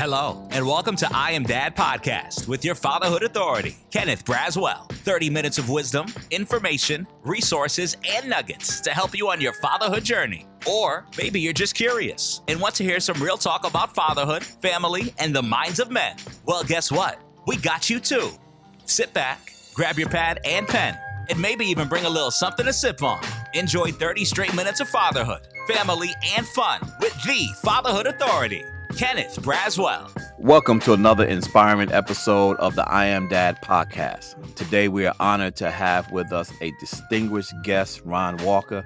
Hello, and welcome to I Am Dad Podcast with your fatherhood authority, Kenneth Braswell. 30 minutes of wisdom, information, resources, and nuggets to help you on your fatherhood journey. Or maybe you're just curious and want to hear some real talk about fatherhood, family, and the minds of men. Well, guess what? We got you too. Sit back, grab your pad and pen, and maybe even bring a little something to sip on. Enjoy 30 straight minutes of fatherhood, family, and fun with the Fatherhood Authority, Kenneth Braswell. Welcome to another inspiring episode of the I Am Dad podcast. Today we are honored to have with us a distinguished guest, Ron Walker.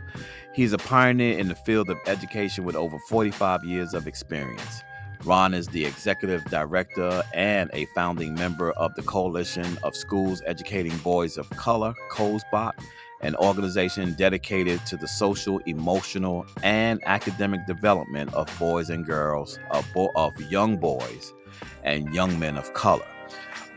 He's a pioneer in the field of education with over 45 years of experience. Ron is the executive director and a founding member of the Coalition of Schools Educating Boys of Color, COSEBOC, an organization dedicated to the social, emotional, and academic development of boys and girls, of young boys and young men of color.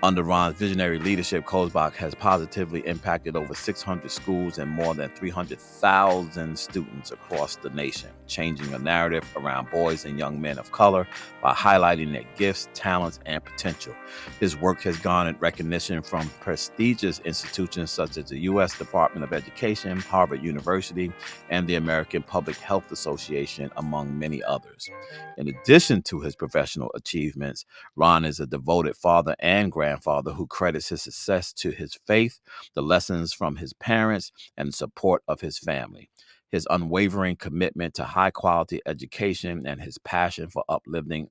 Under Ron's visionary leadership, COSEBOC has positively impacted over 600 schools and more than 300,000 students across the nation, changing a narrative around boys and young men of color by highlighting their gifts, talents, and potential. His work has garnered recognition from prestigious institutions such as the U.S. Department of Education, Harvard University, and the American Public Health Association, among many others. In addition to his professional achievements, Ron is a devoted father and grandfather who credits his success to his faith, the lessons from his parents, and support of his family. His unwavering commitment to high-quality education and his passion for uplifting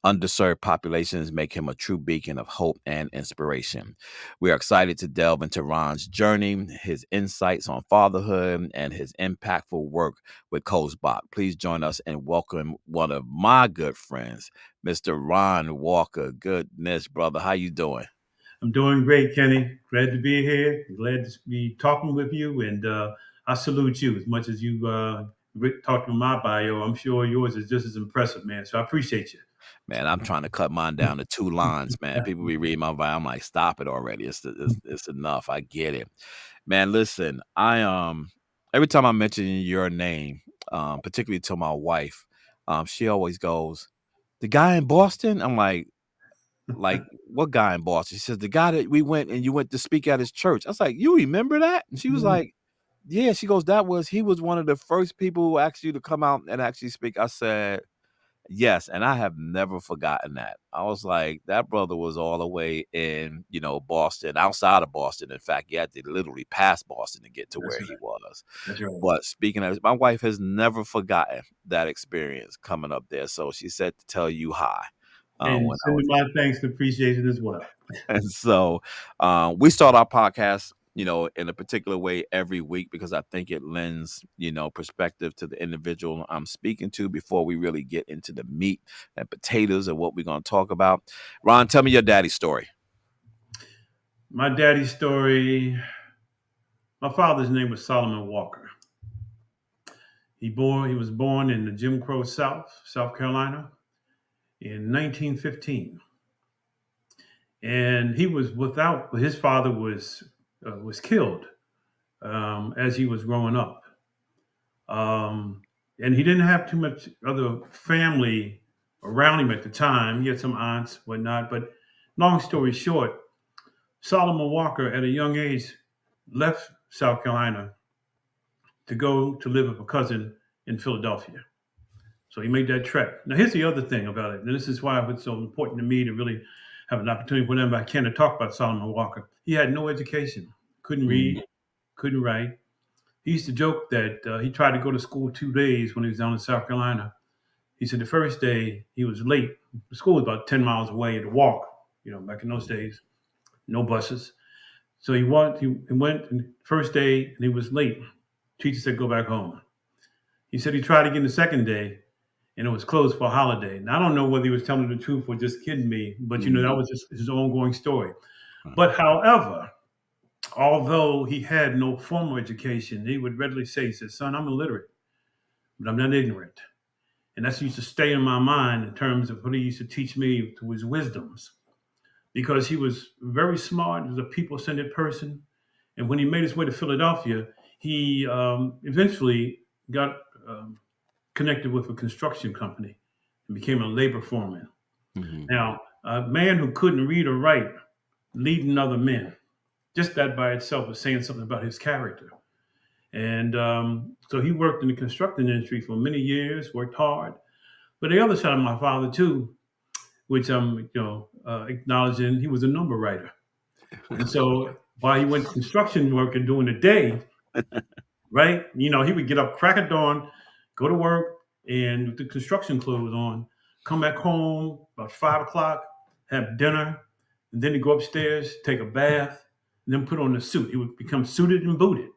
underserved populations make him a true beacon of hope and inspiration. We are excited to delve into Ron's journey, his insights on fatherhood, and his impactful work with COSEBOC. Please join us and welcome one of my good friends, Mr. Ron Walker. Goodness, brother, how you doing? I'm doing great, Kenny. Glad to be here. Glad to be talking with you, and I salute you as much as you talked in my bio. I'm sure yours is just as impressive, man. So I appreciate you. Man, I'm trying to cut mine down to 2 lines, man. People be reading my bio. I'm like, stop it already. It's enough. I get it. Man, listen, I every time I mention your name, particularly to my wife, she always goes, "The guy in Boston?" I'm like, what guy in Boston? She says, "The guy that we went and you went to speak at his church." I was like, "You remember that?" And she was like, "Yeah." She goes, he was one of the first people who asked you to come out and actually speak." I said, yes, and I have never forgotten that. I was like, that brother was all the way in, Boston, outside of Boston. In fact, he had to literally pass Boston to get to That's where right. he was. That's right. But speaking of, my wife has never forgotten that experience coming up there. So she said to tell you hi And when I send was me my thanks and appreciation as well. and so we start our podcast, in a particular way every week because I think it lends, perspective to the individual I'm speaking to before we really get into the meat and potatoes of what we're going to talk about. Ron, tell me your daddy's story. My daddy's story. My father's name was Solomon Walker. He was born in the Jim Crow South, South Carolina, in 1915, and he was without. His father was killed as he was growing up. And he didn't have too much other family around him at the time. He had some aunts, whatnot. But long story short, Solomon Walker, at a young age, left South Carolina to go to live with a cousin in Philadelphia. So he made that trek. Now, here's the other thing about it, and this is why it was so important to me to really have an opportunity whenever I can to talk about Solomon Walker. He had no education, couldn't read, couldn't write. He used to joke that he tried to go to school 2 days when he was down in South Carolina. He said the first day he was late. The school was about 10 miles away to walk, back in those days, no buses. So he went and first day and he was late. Teacher said, go back home. He said he tried again the second day and it was closed for a holiday. Now, I don't know whether he was telling the truth or just kidding me, but that was just his ongoing story. But however, although he had no formal education, he would readily say, he said, son, I'm illiterate, but I'm not ignorant. And that used to stay in my mind in terms of what he used to teach me to his wisdoms, because he was very smart. He was a people-centered person. And when he made his way to Philadelphia, he eventually got connected with a construction company. and became a labor foreman. Hmm. Now, a man who couldn't read or write leading other men, just that by itself was saying something about his character. And so he worked in the construction industry for many years, worked hard. But the other side of my father too, which I'm acknowledging, he was a number writer. And so while he went construction working during the day, right, he would get up crack of dawn, go to work, and with the construction clothes on, come back home about 5 o'clock, have dinner, and then he'd go upstairs, take a bath, and then put on the suit. He would become suited and booted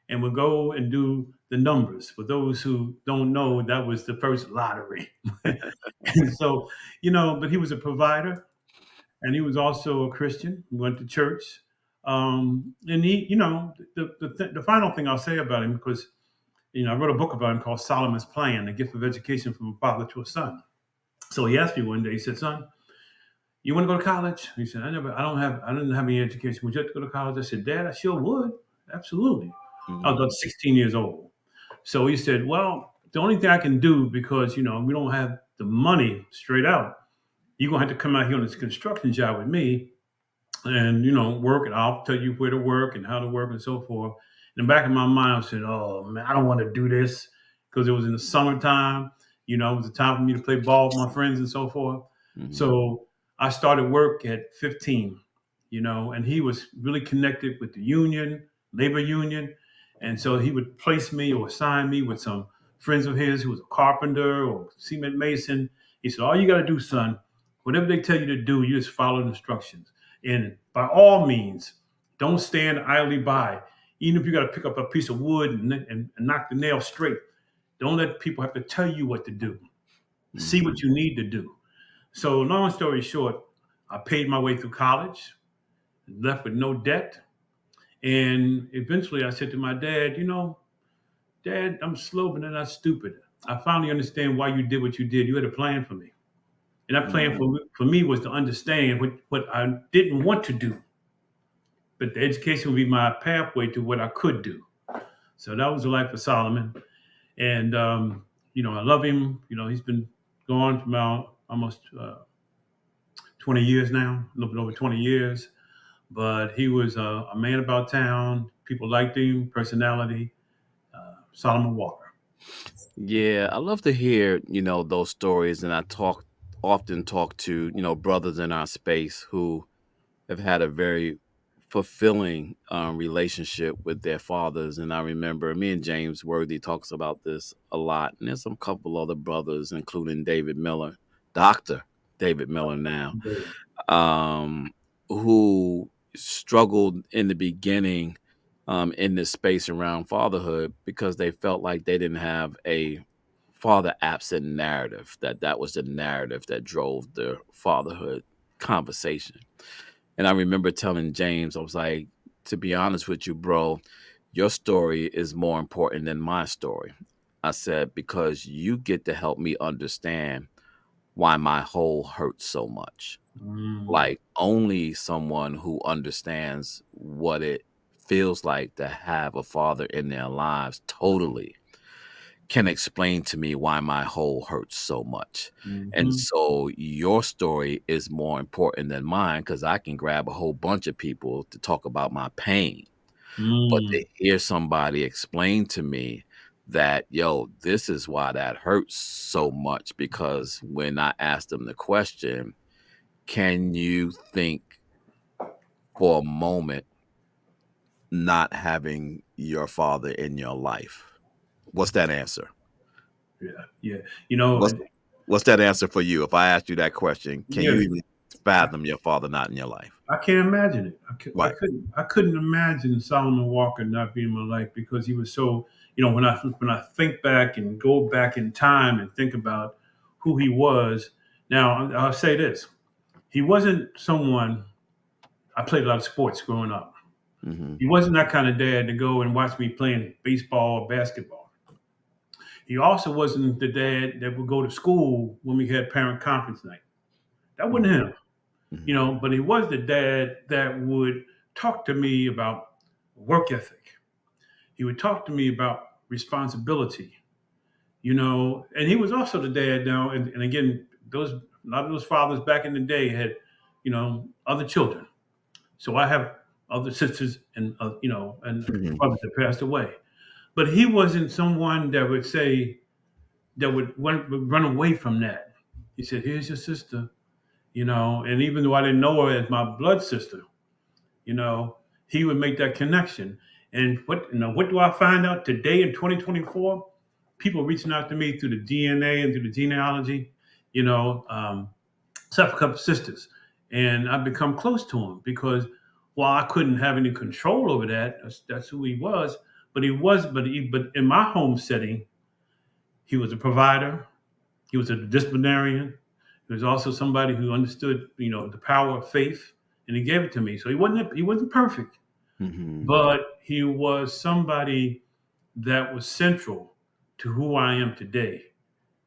and would go and do the numbers. For those who don't know, that was the first lottery. And so, but he was a provider and he was also a Christian. He went to church. And he, the final thing I'll say about him, because, I wrote a book about him called Solomon's Plan, The Gift of Education from a Father to a Son. So he asked me one day, he said, son, you want to go to college? He said, I didn't have any education. Would you like to go to college? I said, Dad, I sure would. Absolutely. I was about 16 years old. So he said, well, the only thing I can do, because, we don't have the money straight out, you're going to have to come out here on this construction job with me and, work, and I'll tell you where to work and how to work and so forth. In the back of my mind, I said, oh, man, I don't want to do this, because it was in the summertime. It was the time for me to play ball with my friends and so forth. Hmm. So I started work at 15, and he was really connected with the union, labor union. And so he would place me or assign me with some friends of his who was a carpenter or cement mason. He said, all you got to do, son, whatever they tell you to do, you just follow the instructions. And by all means, don't stand idly by. Even if you got to pick up a piece of wood and knock the nail straight, don't let people have to tell you what to do. See Hmm. what you need to do. So long story short, I paid my way through college, left with no debt. And eventually I said to my dad, Dad, I'm slow, but I'm not stupid. I finally understand why you did what you did. You had a plan for me. And that plan for me was to understand what I didn't want to do. But the education would be my pathway to what I could do. So that was the life of Solomon. And, I love him. He's been gone for about almost 20 years now, a little bit over 20 years. But he was a man about town. People liked him, personality, Solomon Walker. Yeah, I love to hear, those stories. And I often talk to, brothers in our space who have had a very fulfilling relationship with their fathers. And I remember me and James Worthy talks about this a lot. And there's some couple other brothers, including David Miller, Dr. David Miller now, um, who struggled in the beginning in this space around fatherhood because they felt like they didn't have a father absent narrative, that was the narrative that drove the fatherhood conversation. And I remember telling James, I was like, to be honest with you, bro, your story is more important than my story. I said, because you get to help me understand why my hole hurts so much. Mm, Like only someone who understands what it feels like to have a father in their lives totally can explain to me why my hole hurts so much. And mhm, so your story is more important than mine because I can grab a whole bunch of people to talk about my pain. But to mm, hear somebody explain to me that, yo, this is why that hurts so much, because when I asked them the question, can you think for a moment not having your father in your life? What's that answer? yeah, yeah. You know, What's what's that answer for you? If I asked you that question, can yeah. you even fathom your father not in your life? I can't imagine it. Right. I couldn't imagine Solomon Walker not being in my life, because he was so. When I think back and go back in time and think about who he was. Now I'll say this: he wasn't someone. I played a lot of sports growing up. Mhm. He wasn't that kind of dad to go and watch me playing baseball or basketball. He also wasn't the dad that would go to school when we had parent conference night. That wasn't Mhm. him. Mhm. But he was the dad that would talk to me about work ethic. He would talk to me about responsibility. And he was also the dad now. And again, a lot of those fathers back in the day had, other children. So I have other sisters and Mhm. brothers that passed away. But he wasn't someone that would say, that would run away from that. He said, "Here's your sister," and even though I didn't know her as my blood sister, you know, he would make that connection. And what do I find out today in 2024? People reaching out to me through the DNA and through the genealogy, you know, um, except for a couple of sisters. And I've become close to him because while I couldn't have any control over that, that's who he was. But in my home setting, he was a provider. He was a disciplinarian. He was also somebody who understood, the power of faith, and he gave it to me. So he wasn't perfect, Mhm. but he was somebody that was central to who I am today.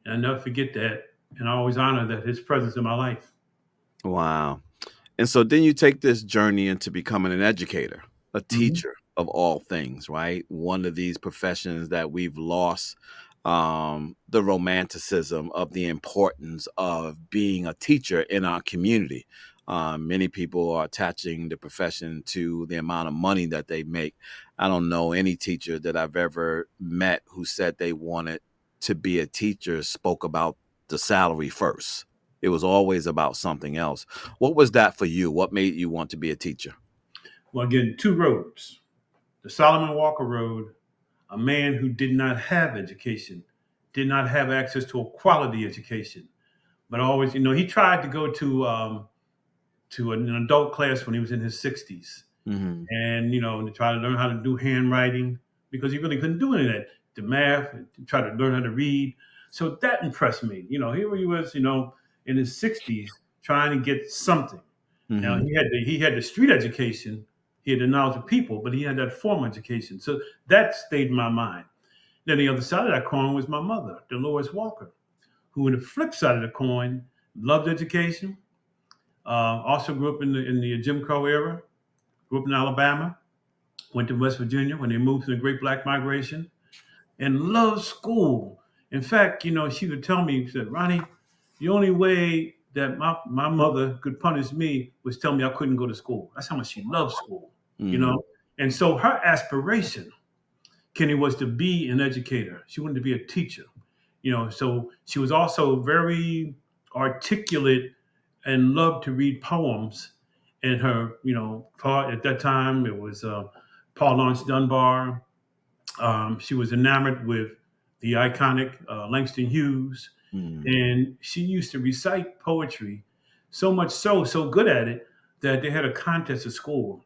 And I never forget that, and I always honor that his presence in my life. Wow. And so then you take this journey into becoming an educator, a Hmm. teacher of all things, right? One of these professions that we've lost the romanticism of the importance of being a teacher in our community. Many people are attaching the profession to the amount of money that they make. I don't know any teacher that I've ever met who said they wanted to be a teacher spoke about the salary first. It was always about something else. What was that for you? What made you want to be a teacher? Well, again, two roads: the Solomon Walker Road, a man who did not have education, did not have access to a quality education, but always, he tried to go to an adult class when he was in his 60s, Mhm. and to try to learn how to do handwriting because he really couldn't do any of that. The math, to try to learn how to read. So that impressed me. Here he was, in his 60s trying to get something. Now Mhm. he had the street education, he had the knowledge of people, but he had that formal education. So that stayed in my mind. Then the other side of that coin was my mother, Dolores Walker, who, on the flip side of the coin, loved education. Also grew up in the Jim Crow era. Grew up in Alabama. Went to West Virginia when they moved to the Great Black Migration, and loved school. In fact, she would tell me, she said, "Ronnie, the only way that my mother could punish me was tell me I couldn't go to school." That's how much she loved school, you Mhm. know. And so her aspiration, Kenny, was to be an educator. She wanted to be a teacher, So she was also very articulate and loved to read poems. And her, part at that time it was Paul Laurence Dunbar. She was enamored with the iconic Langston Hughes, Mhm. and she used to recite poetry so much so good at it that they had a contest at school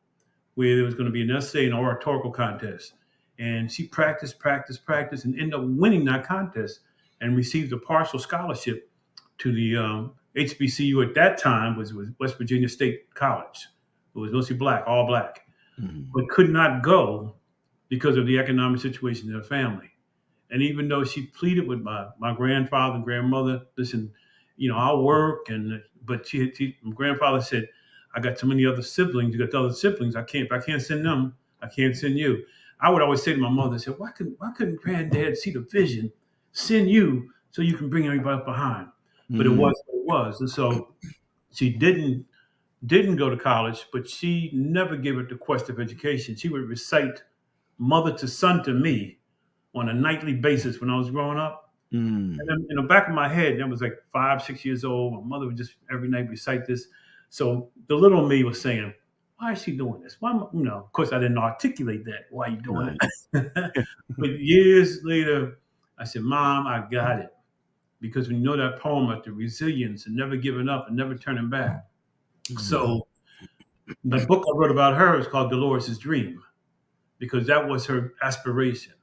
where there was going to be an essay and oratorical contest. And she practiced, and ended up winning that contest and received a partial scholarship to the HBCU at that time was West Virginia State College. It was mostly black, all black, Mhm. but could not go because of the economic situation in her family. And even though she pleaded with my grandfather and grandmother, listen, I'll work, but my grandfather said, "I got so many other siblings. You got other siblings. If I can't send them, I can't send you." I would always say to my mother, I said, "Why couldn't Granddad see the vision, send you so you can bring everybody up behind?" But it Mhm. was what it was, and so she didn't go to college, but she never gave up the quest of education. She would recite mother to son to me on a nightly basis when I was growing up. And Mm. then in the back of my head, I was like 5, 6 years old. My mother would just every night recite this. So the little me was saying, "Why is she doing this? Why?" Of course, I didn't articulate that. Why are you doing Right. it? But years later, I said, "Mom, I got it." Because when you know that poem about the resilience and never giving up and never turning back. Mhm. So the book I wrote about her is called Dolores' Dream because that was her aspiration.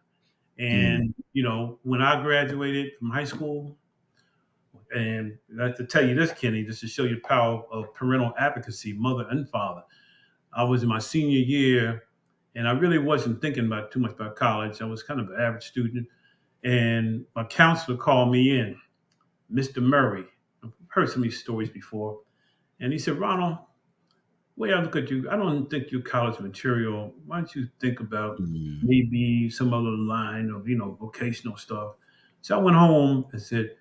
Mm. And when I graduated from high school, and I have to tell you this, Kenny, just to show you the power of parental advocacy, mother and father. I was in my senior year, and I really wasn't thinking about too much about college. I was kind of an average student, and my counselor called me in, Mr. Murray. I've heard some of these stories before, and he said, "Ronald, way I look at you, I don't think you're college material. Why don't you think about Mm. maybe some other line of vocational stuff?" So I went home and said,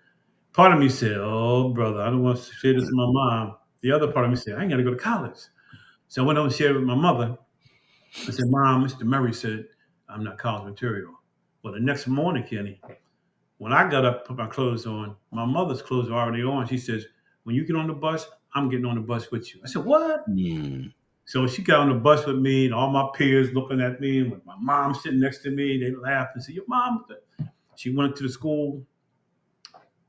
part of me said, "Oh, brother, I don't want to say this to my mom." The other part of me said, "I ain't got to go to college." So I went home and shared it with my mother. I said, "Mom, Mr. Murray said I'm not college material." Well, the next morning, Kenny, when I got up, put my clothes on, my mother's clothes were already on. She says, "When you get on the bus, I'm getting on the bus with you." I said, "What?" Mm. So she got on the bus with me, and all my peers looking at me, and with my mom sitting next to me. They laughed and said, "Your mom?" She went to the school,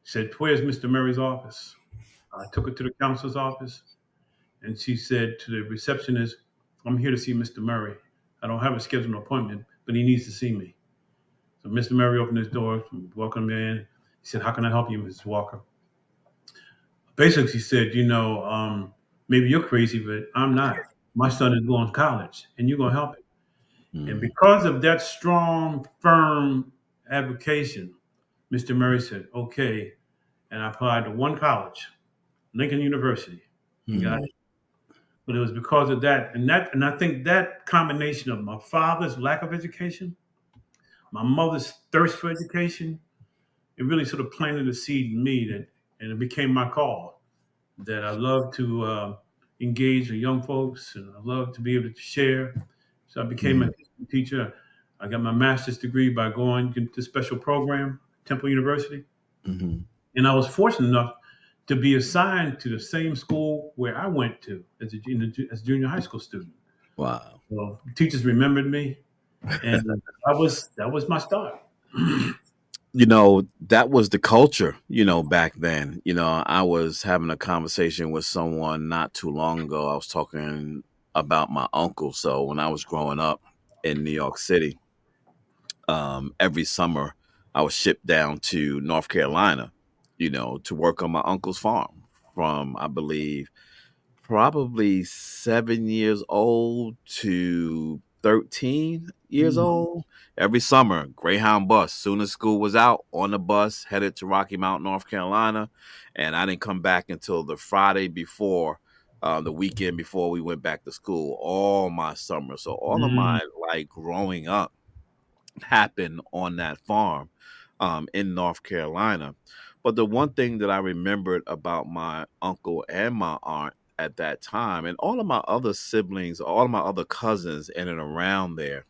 said, "Where's Mr. Murray's office?" I took her to the counselor's office, and she said to the receptionist, "I'm here to see Mr. Murray. I don't have a scheduled appointment, but he needs to see me." So Mr. Murray opened his door, welcomed me in. He said, "How can I help you, Mrs. Walker?" Basically, she said, maybe you're crazy, but I'm not. My son is going to college, and you're going to help him. And Mm. because of that strong, firm advocation, Mr. Murray said, "Okay." And I applied to one college, Lincoln University, and got Mm. it. But it was because of that. And I think that combination of my father's lack of education, my mother's thirst for education, it really sort of planted a seed in me that, and it became my call that I love to engage with young folks and I love to be able to share. So I became a Mm. teacher. I got my master's degree by going to special program, Temple University. Mhm. And I was fortunate enough to be assigned to the same school where I went to as a junior high school student. Wow. Well, teachers remembered me, and that was my start. That was the culture, back then. I was having a conversation with someone not too long ago. I was talking about my uncle. So when I was growing up in New York City, every summer I was shipped down to North Carolina, to work on my uncle's farm from, I believe, probably 7 years old to 13 years Mhm. old. Every summer, Greyhound bus. Soon as school was out, on the bus, headed to Rocky Mount, North Carolina. And I didn't come back until the Friday before, the weekend before we went back to school, all my summer. So all of Mm. my like growing up happened on that farm in North Carolina. But the one thing that I remembered about my uncle and my aunt at that time, and all of my other siblings, all of my other cousins in and around there,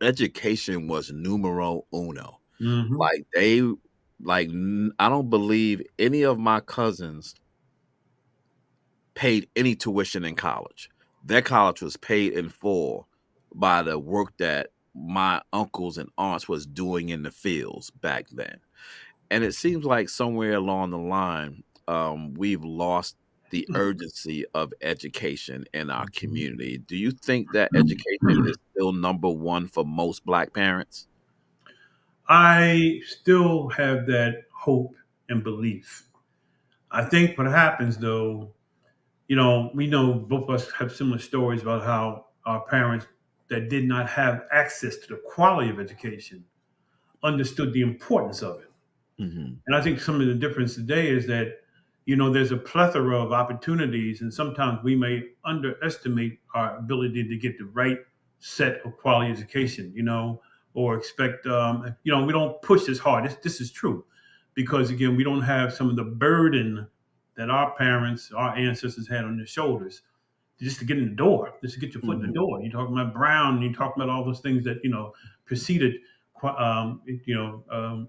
education was numero uno. Mhm. Like I don't believe any of my cousins paid any tuition in college. Their college was paid in full by the work that my uncles and aunts was doing in the fields back then. And it seems like somewhere along the line, we've lost the urgency of education in our community. Do you think that education is still number one for most Black parents? I still have that hope and belief. I think what happens though, we know both of us have similar stories about how our parents that did not have access to the quality of education understood the importance of it. Hmm. And I think some of the difference today is that, there's a plethora of opportunities, and sometimes we may underestimate our ability to get the right set of quality education, or expect, we don't push as hard. This is true because, again, we don't have some of the burden that our parents, our ancestors had on their shoulders just to get in the door, just to get your foot in the Hmm. door. You're talking about Brown, you're talking about all those things that, preceded,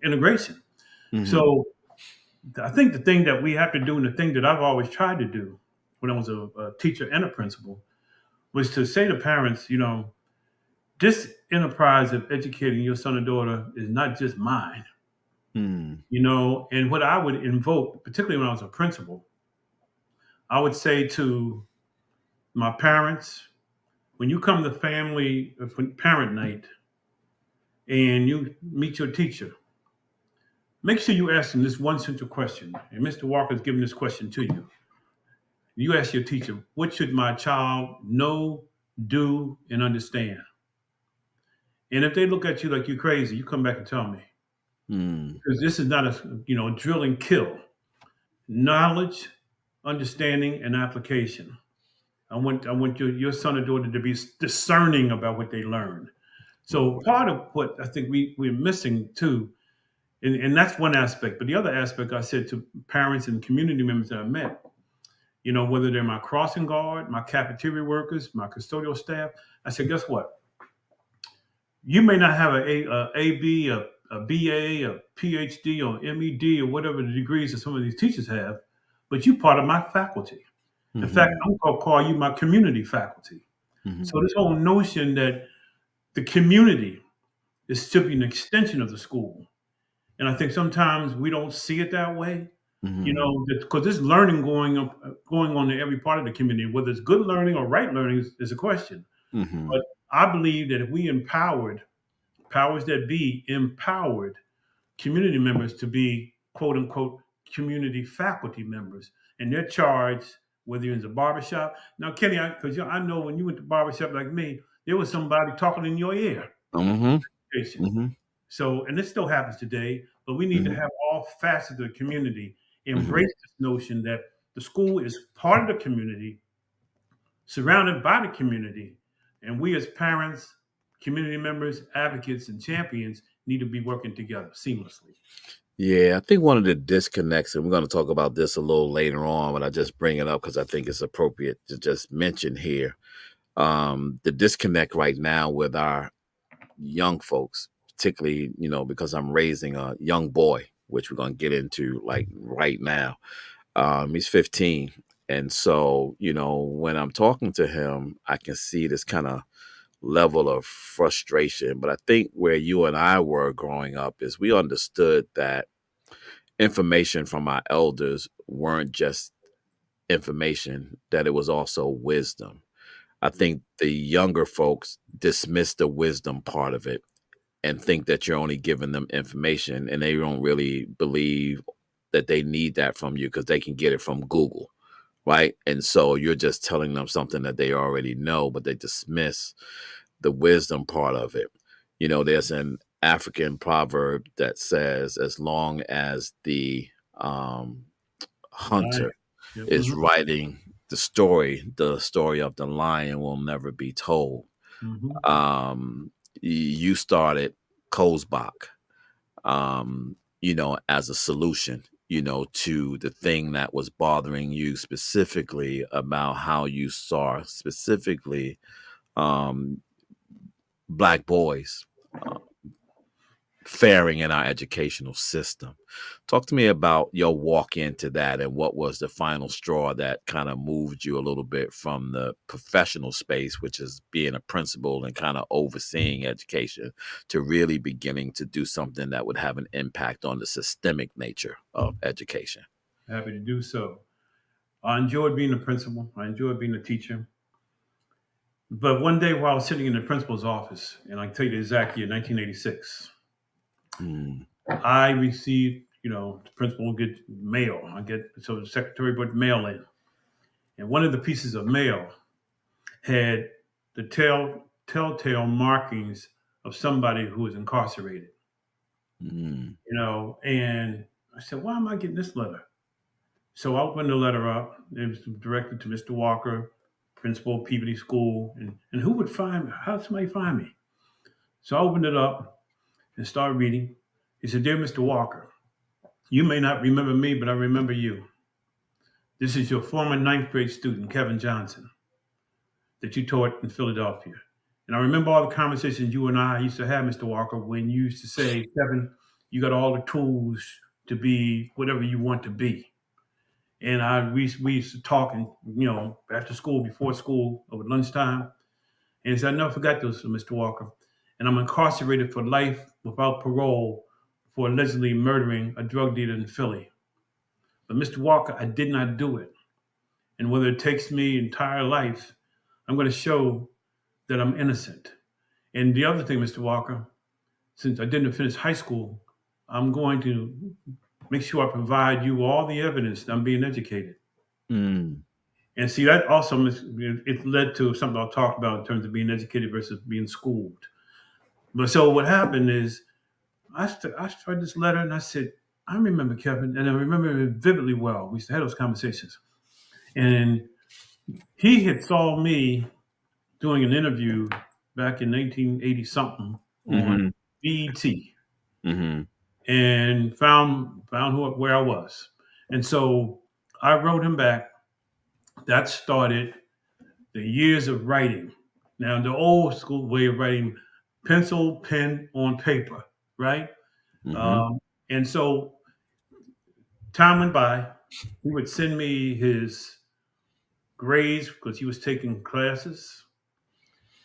integration. Hmm. So I think the thing that we have to do, and the thing that I've always tried to do when I was a teacher and a principal, was to say to parents, this enterprise of educating your son or daughter is not just mine, Hmm. and what I would invoke, particularly when I was a principal, I would say to my parents, when you come to family parent night and you meet your teacher, make sure you ask them this one central question. And Mr. Walker's giving this question to you. You ask your teacher, what should my child know, do, and understand? And if they look at you like you're crazy, you come back and tell me. Hmm. Because this is not a drill and kill. Knowledge, understanding, and application. I want your son or daughter to be discerning about what they learn. So part of what I think we're missing too And that's one aspect. But the other aspect, I said to parents and community members that I met, whether they're my crossing guard, my cafeteria workers, my custodial staff, I said, guess what? You may not have a AB, a BA, a PhD, or MED, or whatever the degrees that some of these teachers have, but you're part of my faculty. In fact, Mm-hmm. I'm going to call you my community faculty. Mm-hmm. So this whole notion that the community is simply an extension of the school, and I think sometimes we don't see it that way. Mm-hmm. Because there's learning going on in every part of the community. Whether it's good learning or right learning is a question. Mm-hmm. But I believe that if we empowered powers that be, empowered community members to be quote unquote community faculty members, and they're charged whether you're in the barbershop. Now, Kenny, because I know when you went to barbershop like me, there was somebody talking in your ear. Mm-hmm. Education. Mm-hmm. So, and this still happens today, but we need to have all facets of the community Mm-hmm. embrace this notion that the school is part of the community, surrounded by the community, and we as parents, community members, advocates, and champions need to be working together seamlessly. Yeah, I think one of the disconnects, and we're going to talk about this a little later on, but I just bring it up because I think it's appropriate to just mention here. The disconnect right now with our young folks, particularly, because I'm raising a young boy, which we're going to get into like right now. He's 15. And so, when I'm talking to him, I can see this kind of level of frustration. But I think where you and I were growing up is we understood that information from our elders weren't just information, that it was also wisdom. I think the younger folks dismiss the wisdom part of it and think that you're only giving them information, and they don't really believe that they need that from you because they can get it from Google, right? And so you're just telling them something that they already know, but they dismiss the wisdom part of it. There's an African proverb that says, as long as the um, Right. hunter Yep. is writing the story of the lion will never be told. Hmm. You started COSEBOC, as a solution, to the thing that was bothering you specifically about how you saw specifically um, Black boys faring in our educational system. Talk to me about your walk into that and what was the final straw that kind of moved you a little bit from the professional space, which is being a principal and kind of overseeing education, to really beginning to do something that would have an impact on the systemic nature of education. Happy to do so. I enjoyed being a principal. I enjoyed being a teacher. But one day while I was sitting in the principal's office, and I can tell you the exact year, 1986, Mm, I received, the principal will get mail. So the secretary put mail in. And one of the pieces of mail had the telltale markings of somebody who was incarcerated, mm, and I said, why am I getting this letter? So I opened the letter up. It was directed to Mr. Walker, principal, Peabody School, and who would find me? How did somebody find me? So I opened it up and started reading. He said, Dear Mr. Walker, you may not remember me, but I remember you. This is your former ninth grade student, Kevin Johnson, that you taught in Philadelphia. And I remember all the conversations you and I used to have, Mr. Walker, when you used to say, Kevin, you got all the tools to be whatever you want to be. And we used to talk, and after school, before school, over lunchtime. And he said, I never forgot this, Mr. Walker. And I'm incarcerated for life without parole for allegedly murdering a drug dealer in Philly. But Mr. Walker, I did not do it. And whether it takes me entire life, I'm going to show that I'm innocent. And the other thing, Mr. Walker, since I didn't finish high school, I'm going to make sure I provide you all the evidence that I'm being educated. mm, And see, that also it led to something I'll talk about in terms of being educated versus being schooled. But so what happened is I started this letter and I said, I remember Kevin, and I remember it vividly well. We used to have those conversations. And he had saw me doing an interview back in 1980 something on mm-hmm, BET. mm-hmm, and found where I was. And so I wrote him back. That started the years of writing. Now, the old school way of writing, pencil, pen on paper, right? Mm-hmm. Um, and so time went by. He would send me his grades because he was taking classes.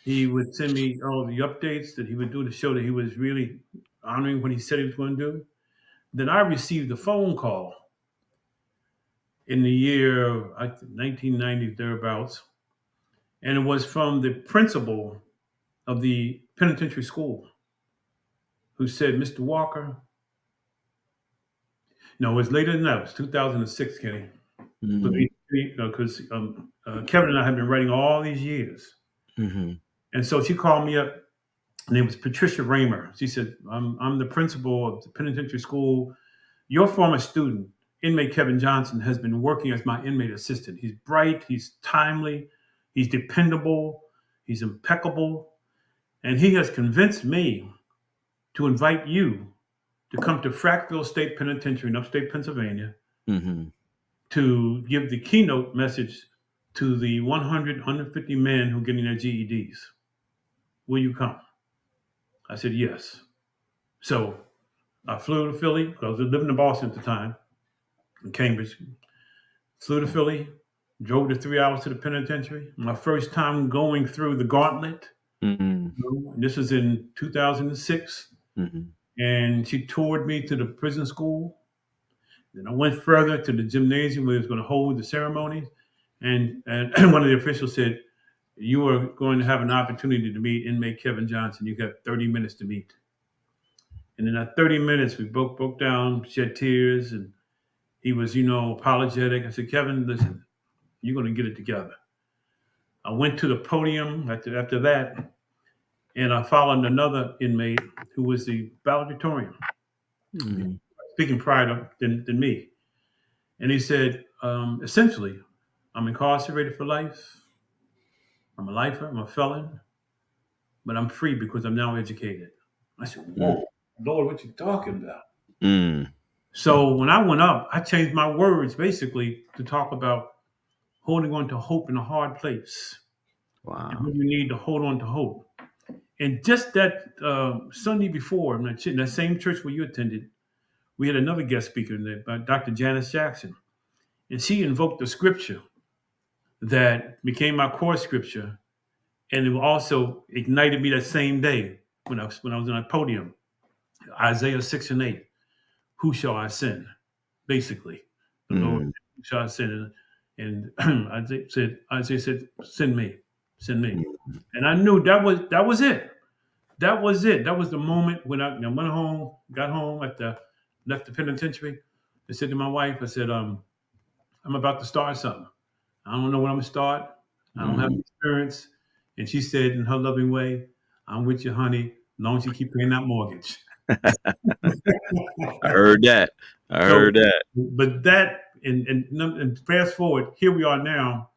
He would send me all the updates that he would do to show that he was really honoring what he said he was going to do. Then I received a phone call in the year 1990 thereabouts, and it was from the principal of the penitentiary school who said, "Mr. Walker." No, it was later than that. It was 2006, Kenny. Mm-hmm. Because Kevin and I have been writing all these years, Mm-hmm. and so she called me up. Her name was Patricia Raymer. She said, "I'm the principal of the penitentiary school. Your former student, inmate Kevin Johnson, has been working as my inmate assistant. He's bright, he's timely, he's dependable, he's impeccable, and he has convinced me to invite you to come to Frackville State Penitentiary in upstate Pennsylvania Mm-hmm. to give the keynote message to the 100, 150 men who are getting their GEDs. Will you come?" I said, "Yes." So I flew to Philly because I was living in Boston at the time, in Cambridge. Flew to Philly, drove the 3 hours to the penitentiary. My first time going through the gauntlet. Mm-hmm. This was in 2006. Mm-hmm. And she toured me to the prison school. Then I went further to the gymnasium where it was going to hold the ceremonies. And one of the officials said, "You are going to have an opportunity to meet inmate Kevin Johnson. You got 30 minutes to meet." And in that 30 minutes, we broke down, shed tears, and he was, apologetic. I said, "Kevin, listen, you're going to get it together." I went to the podium after that, and I followed another inmate who was the valedictorian, Mm-hmm. speaking prior than me. And he said, essentially, "I'm incarcerated for life. I'm a lifer. I'm a felon, but I'm free because I'm now educated." I said, "Whoa, Lord, what you talking about?" Mm-hmm. So when I went up, I changed my words basically to talk about holding on to hope in a hard place, and Wow. when you need to hold on to hope. And just that Sunday before, in that same church where you attended, we had another guest speaker there, Dr. Janice Jackson. And she invoked the scripture that became my core scripture. And it also ignited me that same day when I was on that podium. Isaiah 6 and 8. Who shall I send? Basically, the Lord, Mm-hmm. who shall I send? And Isaiah said, "Send me, send me." And I knew that was it. That was it. That was the moment when I went home, got home left the penitentiary. I said to my wife, I said, "I'm about to start something. I don't know what I'm gonna start. I don't have Mm-hmm. experience." And she said in her loving way, "I'm with you, honey, as long as you keep paying that mortgage." I heard that. I So, heard that. but that and fast forward, here we are now.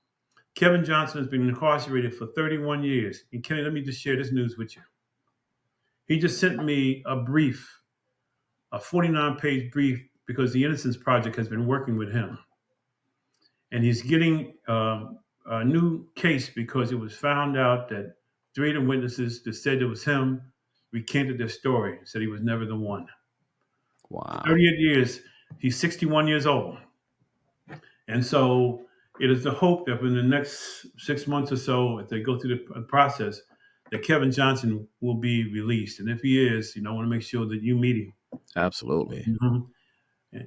Kevin Johnson has been incarcerated for 31 years. And Kenny, let me just share this news with you. He just sent me a 49-page brief, because the Innocence Project has been working with him. And he's getting a new case because it was found out that three of the witnesses that said it was him recanted their story, said he was never the one. For Wow. 38 years, he's 61 years old. And so it is the hope that in the next 6 months or so, if they go through the process, that Kevin Johnson will be released. And if he is, I want to make sure that you meet him. Absolutely. Mhm.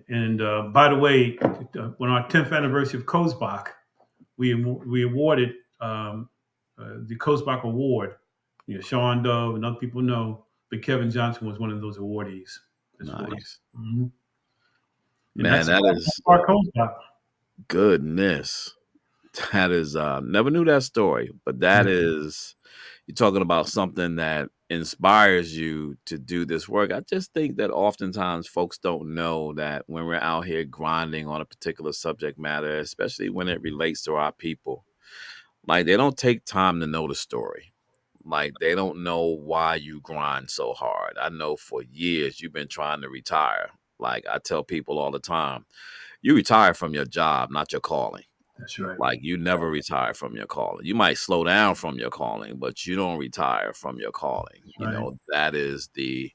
And by the way, on our 10th anniversary of COSEBOC, we awarded the COSEBOC Award. Sean Dove and other people know, but Kevin Johnson was one of those awardees. For us. Nice. Mm-hmm. And Man, that's that is our COSEBOC. goodness. That is never knew that story, but that is you're talking about something that inspires you to do this work. I just think that oftentimes folks don't know that when we're out here grinding on a particular subject matter, especially when it relates to our people, like they don't take time to know the story. Like they don't know why you grind so hard. I know for years you've been trying to retire. Like I tell people all the time, you retire from your job, not your calling. That's right. Like you never retire from your calling. You might slow down from your calling, but you don't retire from your calling. That's right. That is the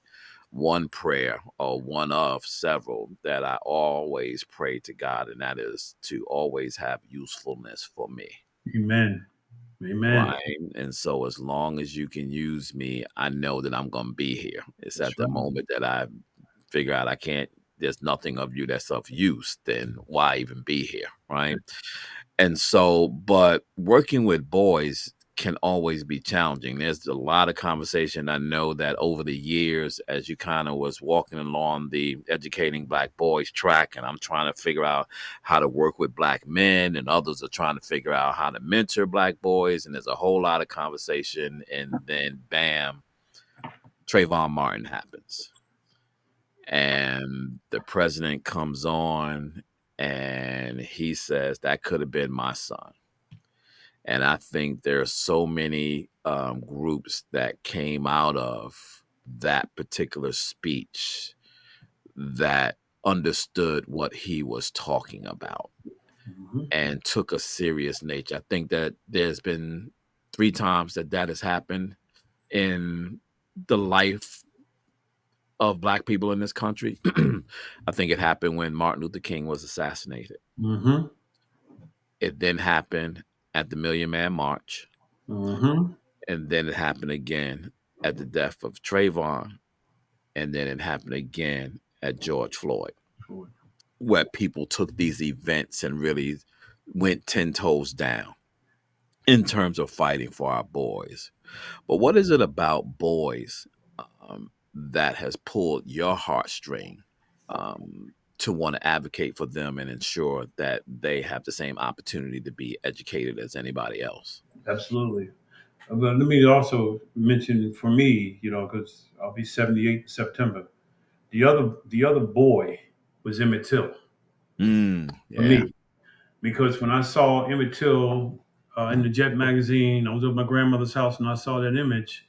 one prayer or one of several that I always pray to God, and that is to always have usefulness for me. Amen. Amen. Right. And so as long as you can use me, I know that I'm gonna be here. It's That's at the right. moment that I figure out I can't, there's nothing of you that's of use, then why even be here? Right. And so, but working with boys can always be challenging. There's a lot of conversation I know that over the years, as you kind of was walking along the educating black boys track, and I'm trying to figure out how to work with black men, and others are trying to figure out how to mentor black boys, and there's a whole lot of conversation, and then bam, Trayvon Martin happens, and the president comes on, and he says that could have been my son. And I think there are so many groups that came out of that particular speech that understood what he was talking about Mhm. and took a serious nature. I think that there's been 3 times that that has happened in the life of black people in this country. I think it happened when Martin Luther King was assassinated. Mhm. It then happened at the Million Man March. Mhm. And then it happened again at the death of Trayvon. And then it happened again at George Floyd, where people took these events and really went 10 toes down in terms of fighting for our boys. But what is it about boys that has pulled your heartstring to want to advocate for them and ensure that they have the same opportunity to be educated as anybody else? Absolutely. But let me also mention for me, because I'll be 78 in September. The other boy was Emmett Till for Yeah. me, because when I saw Emmett Till in the Jet magazine, I was at my grandmother's house and I saw that image,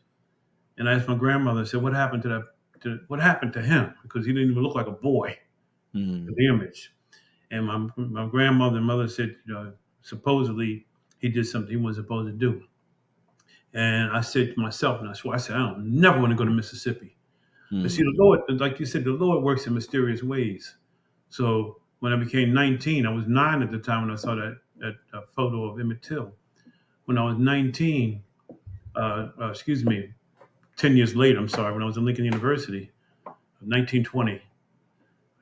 and I asked my grandmother, I said, "What happened to that? What happened to him? Because he didn't even look like a boy in Mm, the image." And my grandmother and mother said, supposedly he did something he wasn't supposed to do. And I said to myself, and I swore, I said, I don't never want to go to Mississippi. But see, the mm, Lord, like you said, the Lord works in mysterious ways. So when I became 19, I was 9 at the time when I saw that photo of Emmett Till. When I was 19, excuse me, 10 years later, I'm sorry, when I was in Lincoln University, 1920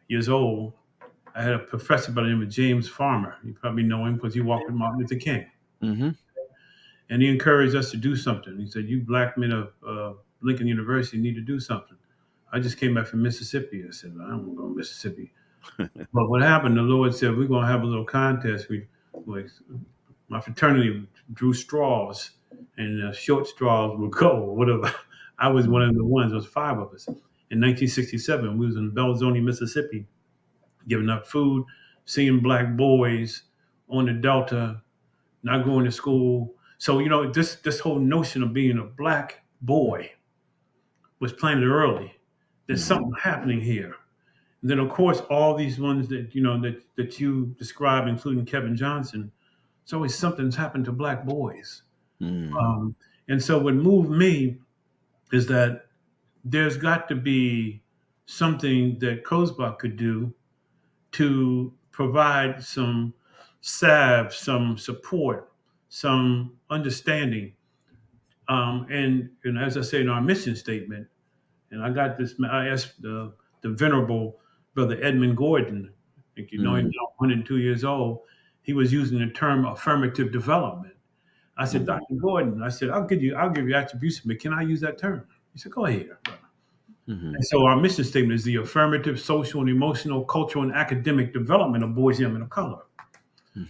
years old, I had a professor by the name of James Farmer. You probably know him because he walked with Martin Luther King. mhm, And he encouraged us to do something. He said, "You black men of Lincoln University need to do something." I just came back from Mississippi. I said, "I don't want to go to Mississippi." But what happened? The Lord said, "We're gonna have a little contest." My fraternity drew straws, and short straws would go or whatever. I was one mm, of the ones. There was 5 of us. In 1967, we was in Belzoni, Mississippi, giving up food, seeing black boys on the Delta not going to school. So this whole notion of being a black boy was planted early. There's mhm, something happening here. And then of course all these ones that you described, including Kevin Johnson, it's always something's happened to black boys. mm, Um, and so what moved me is that there's got to be something that COSEBOC could do to provide some salve, some support, some understanding. And as I say in our mission statement, and I got this, I asked the venerable brother Edmund Gordon, I think you know him mm, now, 102 years old. He was using the term affirmative development. I said, mhm, Dr. Gordon, I said, I'll give you attribution, but can I use that term? He said, go ahead. And mhm, so our mission statement is the affirmative, social, and emotional, cultural, and academic development of boys, young men of color.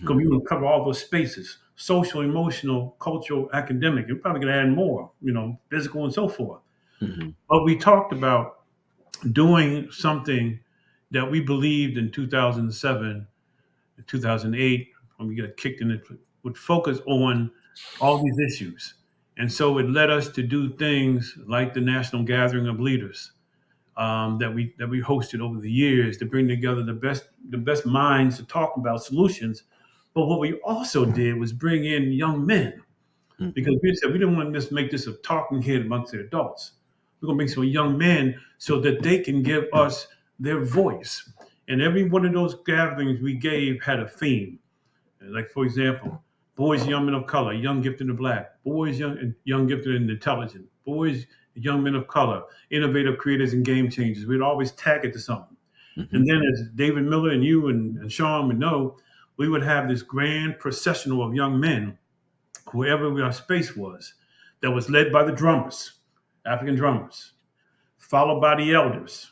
Because we mhm, want to cover all those spaces: social, emotional, cultural, academic. You're probably going to add more, physical and so forth. mhm, But we talked about doing something that we believed in 2007, 2008, when we got kicked in it, would focus on all these issues. And so it led us to do things like the National Gathering of Leaders that we hosted over the years to bring together the best minds to talk about solutions. But what we also did was bring in young men Mhm. because we said we didn't want to just make this a talking head amongst the adults. We're going to bring some young men so that they can give us their voice. And every one of those gatherings we gave had a theme. Like, for example, boys and young men of color, young, gifted, and black. Boys, young, gifted, and intelligent. Boys, young men of color, innovative creators and game changers. We'd always tag it to something. And Mhm. then, as David Miller and you and Sean would know, we would have this grand processional of young men, wherever our space was, that was led by the drummers, African drummers, followed by the elders,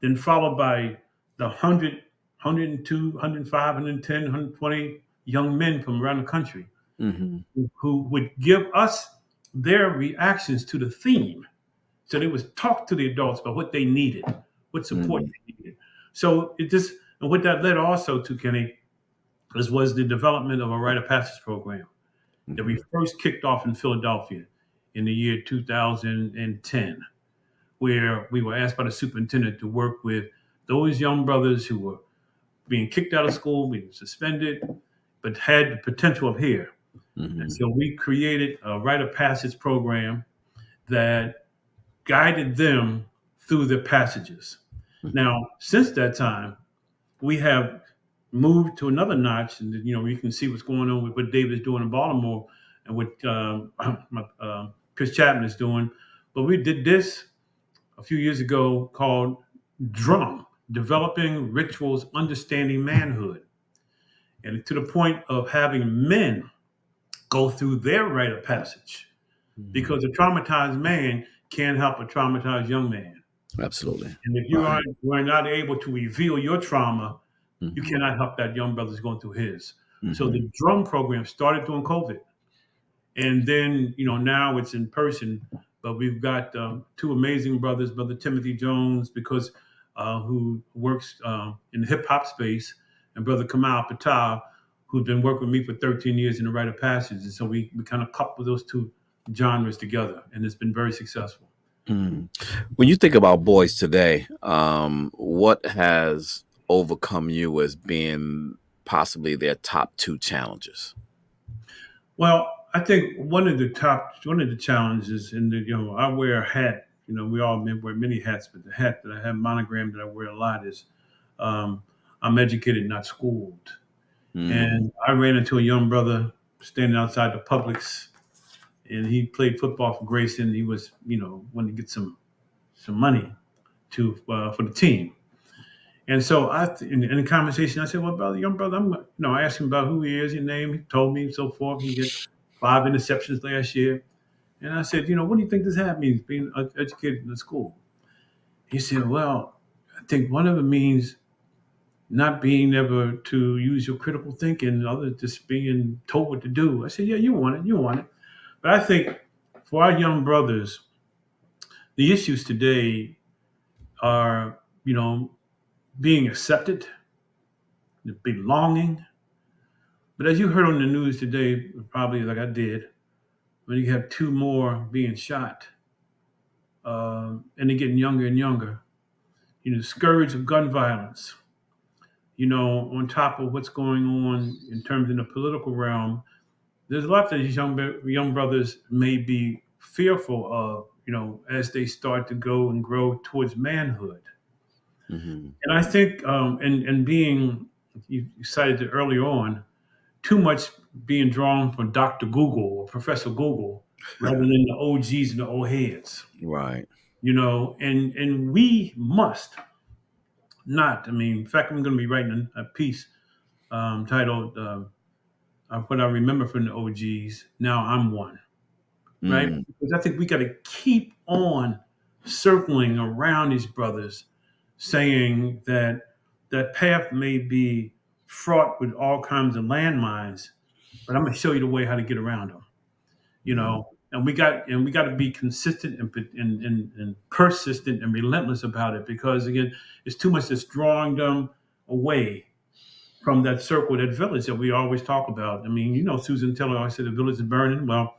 then followed by the 100, 102, 105, 110, 120 young men from around the country Mhm. who would give us their reactions to the theme. So they would talk to the adults about what they needed, what support Mhm. they needed. So it just, and what that led also to, Kenny, was the development of a rite of passage program that we Mhm. first kicked off in Philadelphia in the year 2010, where we were asked by the superintendent to work with those young brothers who were being kicked out of school, being suspended, but had the potential of here. And Mhm. so we created a rite of passage program that guided them through the passages. Mhm. Now, since that time, we have moved to another notch, and you can see what's going on with what David's doing in Baltimore and what Chris Chapman is doing. But we did this a few years ago called Drum, Developing Rituals, Understanding Manhood, and to the point of having men go through their rite of passage Mhm. because a traumatized man can't help a traumatized young man. Absolutely. And if Right. you are not able to reveal your trauma, you Mhm. cannot help that young brother's going through his. So Mhm. the drum program started during COVID, and then now it's in person. But we've got two amazing brothers, Brother Timothy Jones, because who works in the hip hop space, and Brother Kamal Patel, who's been working with me for 13 years in the rite of passage. And so we kind of couple those two genres together, and it's been very successful. Mm. When you think about boys today, what has overcome you as being possibly their top two challenges? Well, I think one of the challenges, and I wear a hat. We all wear many hats, but the hat that I have monogram that I wear a lot is um, I'm educated, not schooled. Mm. And I ran into a young brother standing outside the Publix, and he played football for Grayson. He was, wanting to get some money to for the team. And so in the conversation, I said, "Well, brother, young brother, I asked him about who he is, his name. He told me, and so forth. He had 5 interceptions last year, and I said, what do you think this hat means, being educated in the school?" He said, "Well, I think one of it means not being able to use your critical thinking, and other just being told what to do." I said, "Yeah, you want it." But I think for our young brothers, the issues today are, being accepted, belonging. But as you heard on the news today, probably like I did, when you have two more being shot, and they're getting younger and younger, the scourge of gun violence, on top of what's going on in terms of the political realm, there's a lot that these young brothers may be fearful of, as they start to go and grow towards manhood. Mhm. And I think, and being, you cited it earlier on, too much being drawn from Dr. Google or Professor Google rather than the OGs and the old heads, Right. and we must not. I mean, in fact, I'm going to be writing a piece titled "What I Remember from the OGs." Now I'm one, right? Mm. Because I think we got to keep on circling around these brothers, saying that that path may be fraught with all kinds of landmines, but I'm going to show you the way how to get around them. Mhm. And we got to be consistent and persistent and relentless about it, because again, it's too much that's drawing them away from that circle, that village that we always talk about. I mean, Susan Taylor always said the village is burning. Well,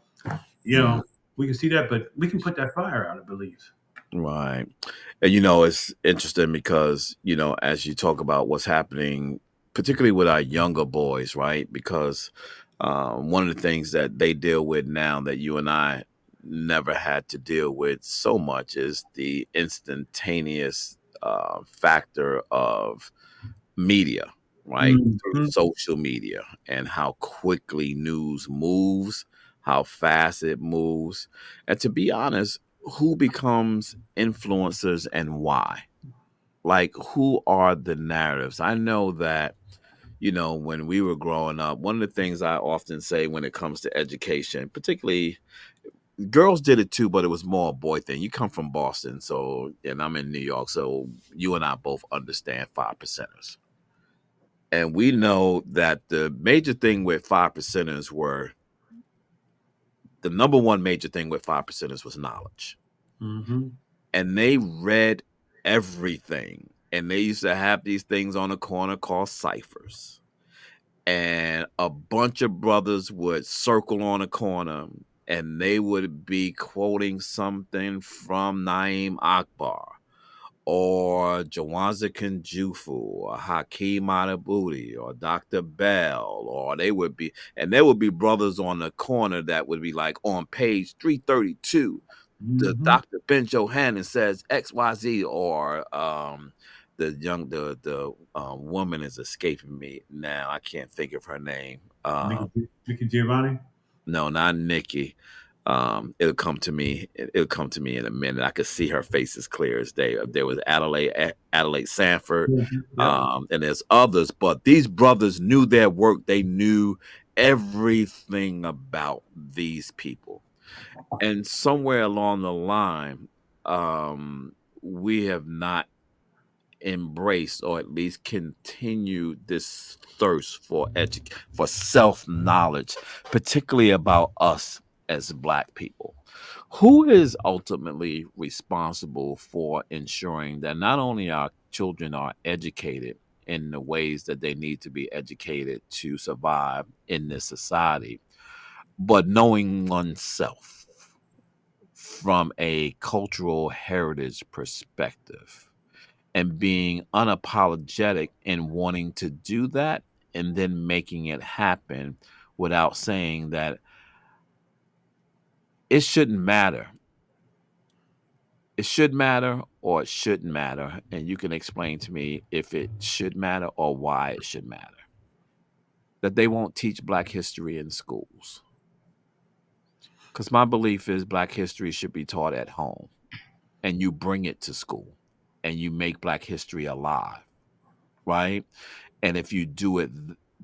you Mm. know we can see that, but we can put that fire out, I believe. Right. And it's interesting because, as you talk about what's happening, particularly with our younger boys, right? Because one of the things that they deal with now that you and I never had to deal with so much is the instantaneous factor of media, right? Through Hmm. social media and how quickly news moves, how fast it moves. And to be honest, who becomes influencers and why? Like, who are the narratives? I know that, when we were growing up, one of the things I often say when it comes to education, particularly girls did it too, but it was more a boy thing. You come from Boston, and I'm in New York, so you and I both understand five percenters. And we know that the major thing with five percenters were the number one major thing with five percenters was knowledge. Hmm. And they read everything. And they used to have these things on the corner called ciphers. And a bunch of brothers would circle on a corner and they would be quoting something from Naim Akbar or Jawanza Kunjufu or Hakeem Adabudi or Dr. Bell, or there would be brothers on the corner that would be like on page 332, the Hmm. Dr. Ben Johannan says XYZ, or the woman is escaping me now. I can't think of her name. Mickey Giovanni. No, not Nikki. It'll come to me. It'll come to me in a minute. I could see her face as clear as day. There was Adelaide Sanford, Mhm. Yep. and there's others. But these brothers knew their work. They knew everything about these people. And somewhere along the line, we have not embrace or at least continue this thirst for for self-knowledge, particularly about us as black people. Who is ultimately responsible for ensuring that not only our children are educated in the ways that they need to be educated to survive in this society, but knowing oneself from a cultural heritage perspective and being unapologetic in wanting to do that and then making it happen without saying that it shouldn't matter. It should matter or it shouldn't matter. And you can explain to me if it should matter or why it should matter. That they won't teach Black history in schools. Because my belief is Black history should be taught at home and you bring it to school and you make Black history alive, right? And if you do it,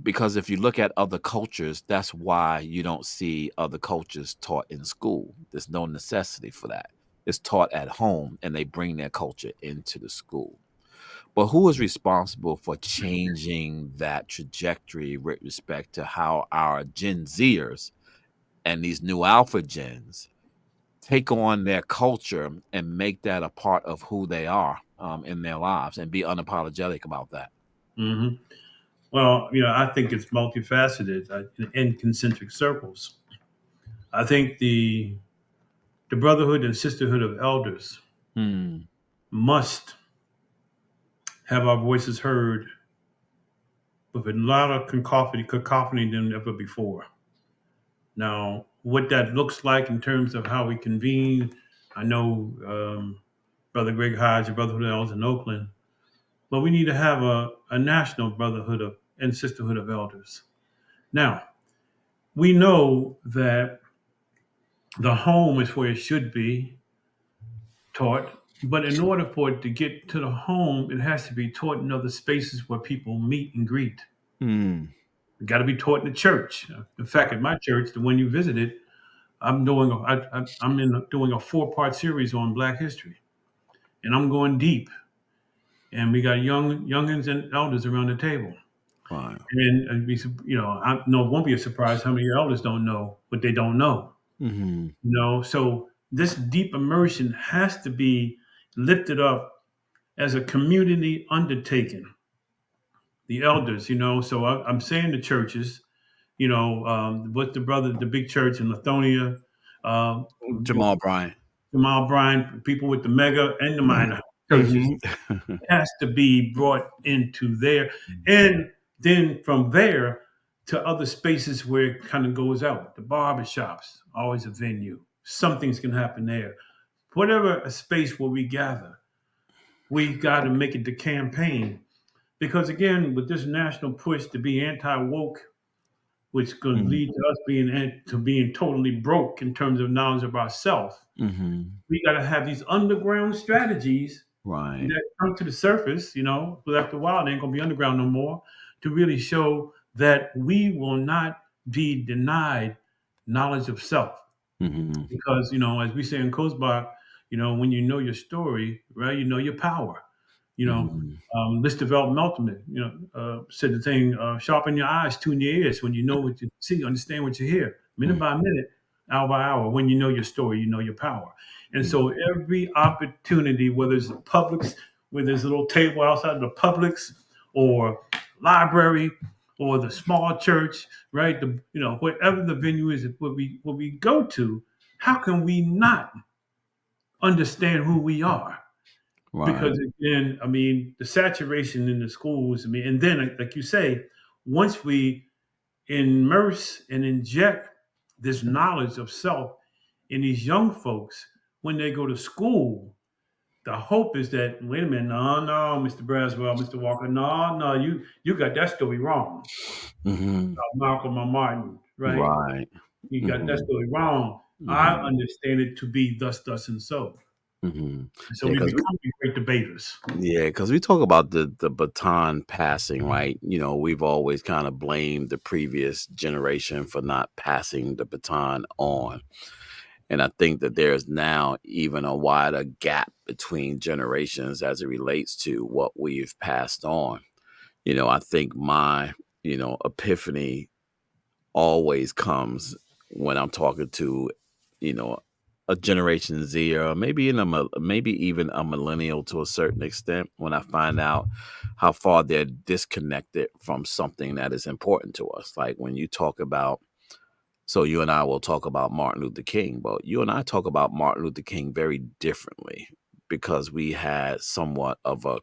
because if you look at other cultures, that's why you don't see other cultures taught in school. There's no necessity for that. It's taught at home and they bring their culture into the school. But who is responsible for changing that trajectory with respect to how our Gen Zers and these new Alpha Gens take on their culture and make that a part of who they are in their lives and be unapologetic about that? Hmm. Well, I think it's multifaceted in concentric circles. I think the brotherhood and sisterhood of elders Hmm. must have our voices heard with a lot of cacophony than ever before. Now, what that looks like in terms of how we convene, I know Brother Greg Hodge, the Brotherhood of Elders in Oakland, but we need to have a national brotherhood of and sisterhood of elders. Now, we know that the home is where it should be taught, but in order for it to get to the home, it has to be taught in other spaces where people meet and greet. Hmm. It got to be taught in the church. In fact, at my church, the one you visited, I'm doing a 4-part series on Black history, and I'm going deep. And we got youngins and elders around the table. Wow. And I know it won't be a surprise how many elders don't know what they don't know. Mhm. So this deep immersion has to be lifted up as a community undertaking. The elders, so I'm saying the churches, what's the big church in Lithonia? uh, Jamal Bryant. Jamal Bryant, people with the mega and the minor churches. Mhm. Has to be brought into there. And then from there to other spaces where it kind of goes out. The barbershops, always a venue. Something's going to happen there. Whatever a space where we gather, we got to make it the campaign. Because again, with this national push to be anti-woke, which could Mhm. lead to us being totally broke in terms of knowledge of ourselves, Mhm. we got to have these underground strategies Right. that come to the surface, but after a while, they ain't gonna be underground no more, to really show that we will not be denied knowledge of self. Mhm. Because, as we say in COSEBOC, when you know your story, right, you know your power. You know, Mhm. let's develop ultimate. Said the thing, sharpen your eyes, tune your ears. When you know what you see, understand what you hear. Minute by minute, hour by hour. When you know your story, you know your power. And Mhm. so every opportunity, whether it's the Publix, where there's a little table outside of the Publix, or library, or the small church, right? Wherever the venue is, where we go to, how can we not understand who we are? Right. Because again, I mean, the saturation in the schools, I mean, and then like you say, once we immerse and inject this knowledge of self in these young folks when they go to school, the hope is that, wait a minute, no, Mr. Braswell, Mr. Walker, no, you got that story wrong. Mhm. Malcolm or Martin, right? Right. You got that Mhm. story wrong. I Mhm. understand it to be thus, and so. Mhm. So Yeah, we because become great debaters. we talk about the baton passing, right? We've always kind of blamed the previous generation for not passing the baton on. And I think that there's now even a wider gap between generations as it relates to what we've passed on. I think my, epiphany always comes when I'm talking to, you know, a Generation Z or maybe even a millennial to a certain extent when I find out how far they're disconnected from something that is important to us. Like when you talk about, so you and I will talk about Martin Luther King, but you and I talk about Martin Luther King very differently because we had somewhat of a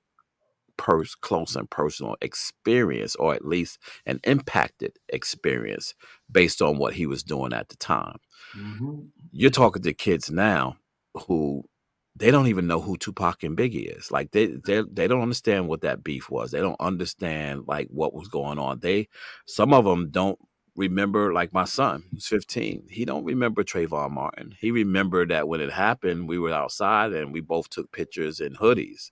close and personal experience, or at least an impacted experience based on what he was doing at the time. Hmm. You're talking to kids now who they don't even know who Tupac and Biggie is. Like they don't understand what that beef was. They don't understand like what was going on. Some of them don't remember. Like my son, who's 15, he don't remember Trayvon Martin. He remembered that when it happened, we were outside and we both took pictures in hoodies.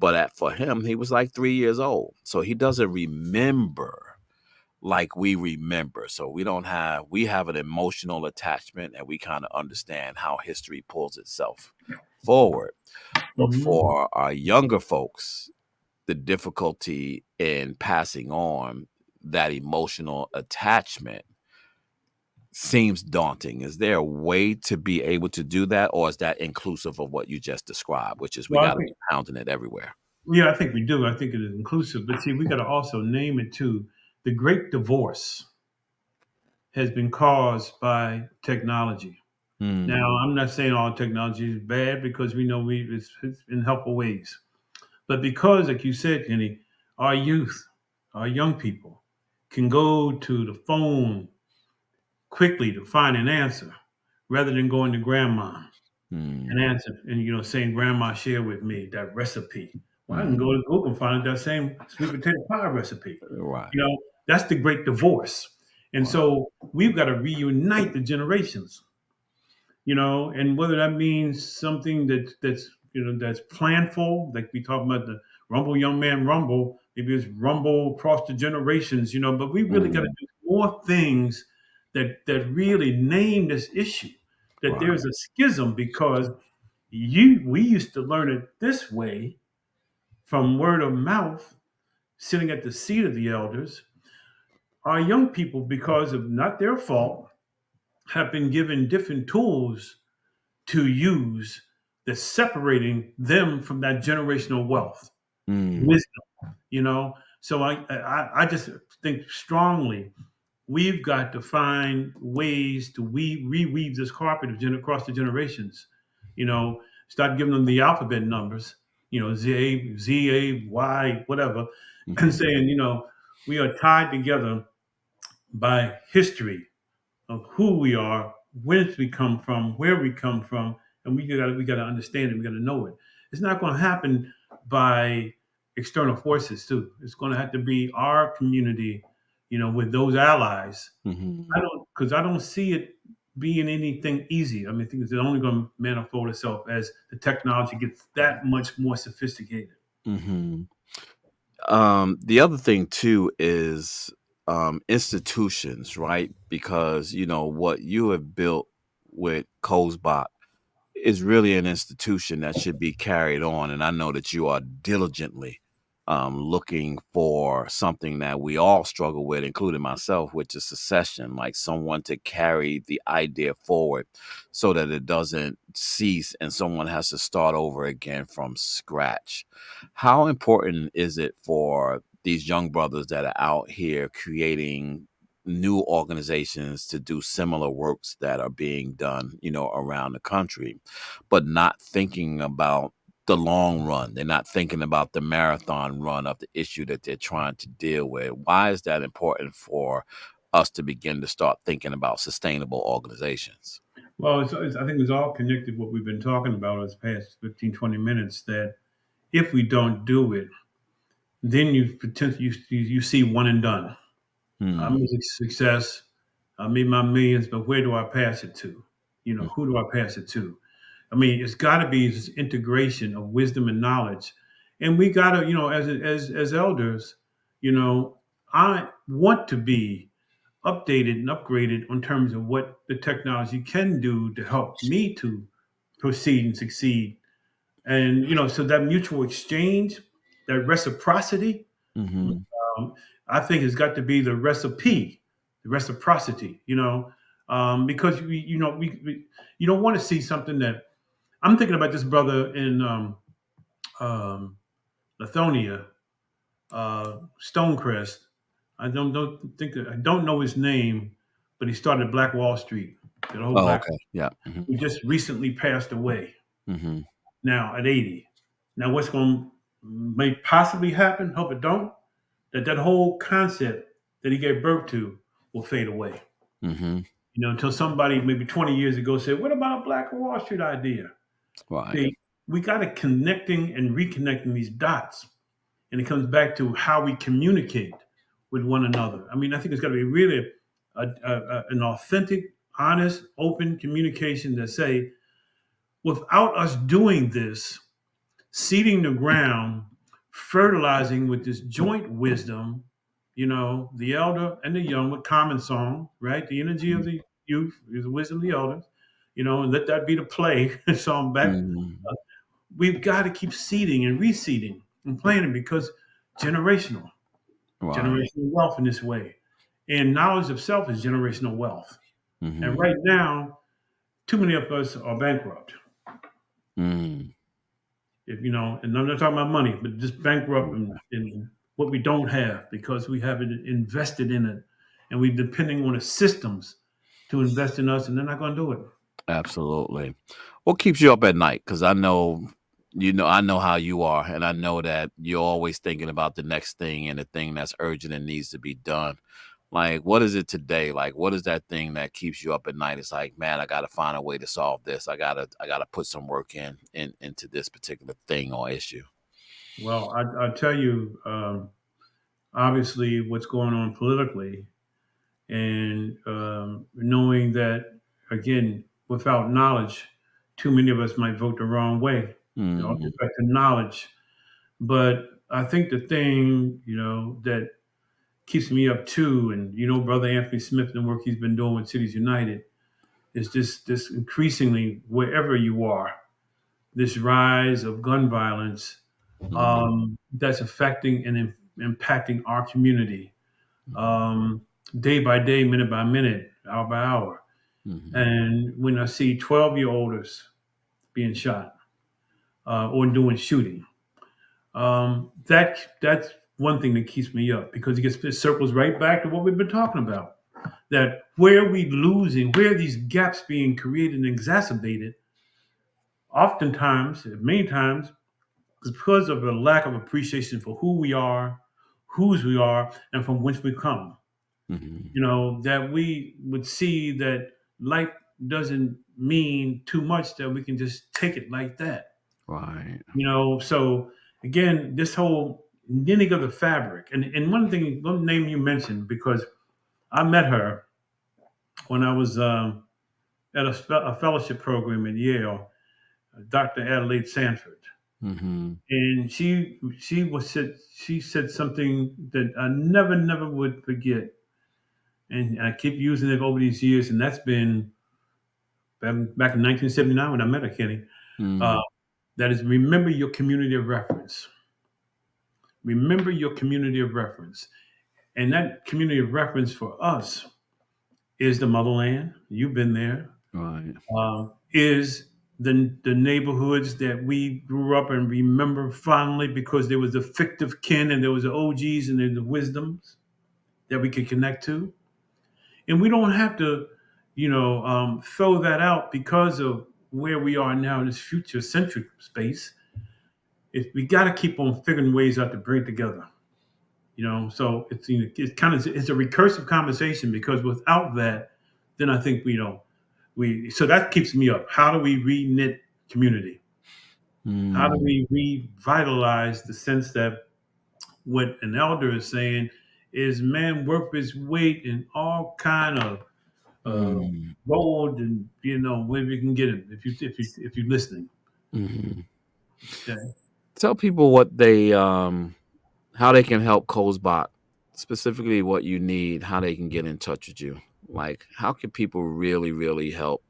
But for him, he was like 3 years old, so he doesn't remember like we remember. So we have an emotional attachment and we kind of understand how history pulls itself forward. But Hmm. for our younger folks, the difficulty in passing on that emotional attachment seems daunting. Is there a way to be able to do that, or is that inclusive of what you just described, which is we Well, got to be pounding it everywhere? yeah, I think we do. I think it is inclusive. But see, we got to also name it too. The great divorce has been caused by technology. Now, Hmm. I'm not saying all technology is bad because we know it's in helpful ways. But because, like you said, Kenny, our youth, our young people can go to the phone quickly to find an answer rather than going to grandma and Hmm. answer and saying, "Grandma, share with me that recipe." Well, I can Hmm. go to Google and find that same sweet potato pie recipe. Right. That's the great divorce. And Right. so we've got to reunite the generations, and whether that means something that's planful, like we talk about the Rumble Young Man Rumble, maybe it's Rumble across the generations, but we really got to Mm, do more things that really name this issue, that right. there's a schism because we used to learn it this way from word of mouth, sitting at the seat of the elders. Our young people, because of not their fault, have been given different tools to use that's separating them from that generational wealth, Mm, wisdom. So I just think strongly we've got to find ways to reweave this carpet across the generations. You know, start giving them the alphabet numbers, Z A Y, whatever, and Mhm. saying, we are tied together by history of who we are, where we come from, where we come from, and we got to understand it. We got to know it. It's not going to happen by external forces too. It's going to have to be our community, with those allies. Mhm. I don't see it being anything easy. I mean, I think it's only going to manifold itself as the technology gets that much more sophisticated. Mhm. The other thing too is institutions, right? Because what you have built with COSEBOC is really an institution that should be carried on. And I know that you are diligently looking for something that we all struggle with, including myself, which is succession, like someone to carry the idea forward so that it doesn't cease and someone has to start over again from scratch. How important is it for these young brothers that are out here creating new organizations to do similar works that are being done, around the country, but not thinking about the long run? They're not thinking about the marathon run of the issue that they're trying to deal with. Why is that important for us to begin to start thinking about sustainable organizations? Well, I think it's all connected what we've been talking about this past 15, 20 minutes, that if we don't do it, then you see one and done. I'm Hmm. a success. I made my millions, but where do I pass it to? Who do I pass it to? I mean, it's got to be this integration of wisdom and knowledge, and we got to, as elders, I want to be updated and upgraded in terms of what the technology can do to help me to proceed and succeed, and so that mutual exchange, that reciprocity, Hmm. um, I think has got to be the recipe, the reciprocity. Because we you don't want to see something that I'm thinking about. This brother in um, Lithonia, Stonecrest. I don't know his name, but he started Black Wall Street. The whole Oh, Black. okay. Yeah. Hmm. He just recently passed away. Hmm. Now at 80. Now what's going to may possibly happen? Hope it don't. That whole concept that he gave birth to will fade away. Hmm. Until somebody maybe 20 years ago said, "What about a Black Wall Street idea?" Right. See, we got to connecting and reconnecting these dots, and it comes back to how we communicate with one another. I mean, I think it's got to be really an authentic, honest, open communication that say, without us doing this, seeding the ground, fertilizing with this joint wisdom, the elder and the young with common song, right? The energy of the youth is the wisdom of the elders, and let that be the play song back. Hmm. We've got to keep seeding and reseeding and planting because generational, Right. generational wealth in this way. And knowledge of self is generational wealth. And Hmm. right now, too many of us are bankrupt. Hmm. If and I'm not talking about money, but just bankrupt in what we don't have because we haven't invested in it, and we're depending on the systems to invest in us, and they're not going to do it. Absolutely. What keeps you up at night? Because I know how you are, and I know that you're always thinking about the next thing and the thing that's urgent and needs to be done. Like, what is it today? Like, what is that thing that keeps you up at night? It's like, man, I got to find a way to solve this. I gotta put some work into this particular thing or issue. Well, I tell you, obviously, what's going on politically, and knowing that again, without knowledge, too many of us might vote the wrong way. It all Mm, gets back to knowledge. But I think the thing, that keeps me up too, and Brother Anthony Smith and the work he's been doing with Cities United is this increasingly wherever you are, this rise of gun violence mhm, that's affecting and impacting our community mhm, um, day by day, minute by minute, hour by hour. mhm, And when I see 12-year-olds being shot or doing shooting, that's one thing that keeps me up because it circles right back to what we've been talking about. that where we losing, where these gaps being created and exacerbated, oftentimes, many times, is because of a lack of appreciation for who we are, whose we are, and from whence we come. Hmm. That we would see that life doesn't mean too much that we can just take it like that. Right. So again, this whole knitting of the fabric, and one name you mentioned, because I met her when I was at a fellowship program at Yale, Dr. Adelaide Sanford, Hmm. and she said something that I never would forget, and I keep using it over these years, and that's been back in 1979 when I met her, Kenny. Uh, Hmm. that is, remember your community of reference. Remember your community of reference. And that community of reference for us is the motherland. You've been there. Right. Is the neighborhoods that we grew up and remember fondly because there was a fictive kin and there was the OGs and there the wisdoms that we could connect to. And we don't have to, throw that out because of where we are now in this future centric space. We got to keep on figuring ways out to bring together. So it's kind of it's a recursive conversation because without that, then I think we so that keeps me up. How do we re-knit community? How do Mm. we revitalize the sense that what an elder is saying is man worth his weight in all kind of uh, Mm. gold, and where we can get it if you're listening. Hmm. Okay. Tell people what they how they can help COSEBOC, specifically what you need, how they can get in touch with you. Like, how can people really, really help